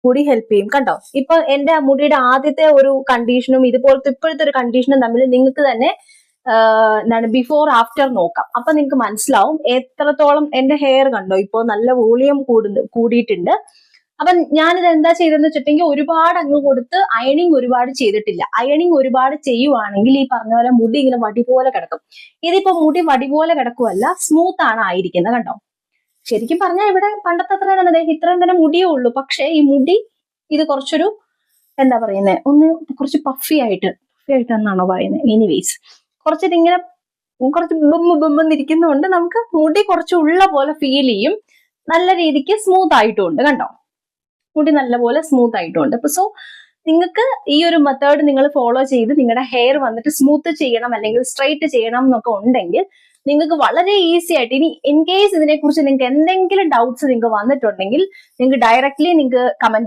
മുടി ഹെൽപ്പ് ചെയ്യും. കണ്ടോ, ഇപ്പൊ എന്റെ മുടിയുടെ ആദ്യത്തെ ഒരു കണ്ടീഷനും ഇതുപോലത്തെ ഇപ്പോഴത്തെ ഒരു കണ്ടീഷനും തമ്മിൽ നിങ്ങൾക്ക് തന്നെ എന്താണ് ബിഫോർ ആഫ്റ്റർ നോക്കാം. അപ്പൊ നിങ്ങൾക്ക് മനസ്സിലാവും എത്രത്തോളം എന്റെ ഹെയർ കണ്ടോ ഇപ്പൊ നല്ല വോളിയം കൂടിയിട്ടുണ്ട്. അപ്പൊ ഞാനിത് എന്താ ചെയ്തതെന്ന് വെച്ചിട്ടുണ്ടെങ്കിൽ ഒരുപാട് അങ്ങ് കൊടുത്ത് അയണിങ് ഒരുപാട് ചെയ്തിട്ടില്ല. അയണിങ് ഒരുപാട് ചെയ്യുവാണെങ്കിൽ ഈ പറഞ്ഞ പോലെ മുടി ഇങ്ങനെ വടി പോലെ കിടക്കും. ഇതിപ്പോ മുടി വടി പോലെ കിടക്കുമല്ല, സ്മൂത്ത് ആണ് ആയിരിക്കുന്നത്. കണ്ടോ, ശരിക്കും പറഞ്ഞാൽ ഇവിടെ പണ്ടത്തെ അത്ര തന്നെ ഇത്രയും തന്നെ മുടിയേ ഉള്ളൂ. പക്ഷെ ഈ മുടി ഇത് കുറച്ചൊരു എന്താ പറയുന്നത്, ഒന്ന് കുറച്ച് പഫി ആയിട്ട് എന്നാണോ പറയുന്നത്, എനിവേസ് കുറച്ചിതിങ്ങനെ കുറച്ച് ബുമ്മെന്നിരിക്കുന്നതുകൊണ്ട് നമുക്ക് മുടി കുറച്ച് ഉള്ള പോലെ ഫീൽ ചെയ്യും. നല്ല രീതിക്ക് സ്മൂത്ത് ആയിട്ടുമുണ്ട്. കണ്ടോ, മുടി നല്ലപോലെ സ്മൂത്ത് ആയിട്ടുണ്ട്. അപ്പൊ സോ നിങ്ങൾക്ക് ഈ ഒരു മെത്തേഡ് നിങ്ങൾ ഫോളോ ചെയ്ത് നിങ്ങളുടെ ഹെയർ വന്നിട്ട് സ്മൂത്ത് ചെയ്യണം അല്ലെങ്കിൽ സ്ട്രൈറ്റ് ചെയ്യണം എന്നൊക്കെ ഉണ്ടെങ്കിൽ നിങ്ങൾക്ക് വളരെ ഈസി ആയിട്ട്, ഇനി ഇൻ കേസ് ഇതിനെക്കുറിച്ച് നിങ്ങൾക്ക് എന്തെങ്കിലും ഡൗട്ട്സ് നിങ്ങൾക്ക് വന്നിട്ടുണ്ടെങ്കിൽ നിങ്ങൾക്ക് ഡയറക്ട്ലി നിങ്ങൾക്ക് കമന്റ്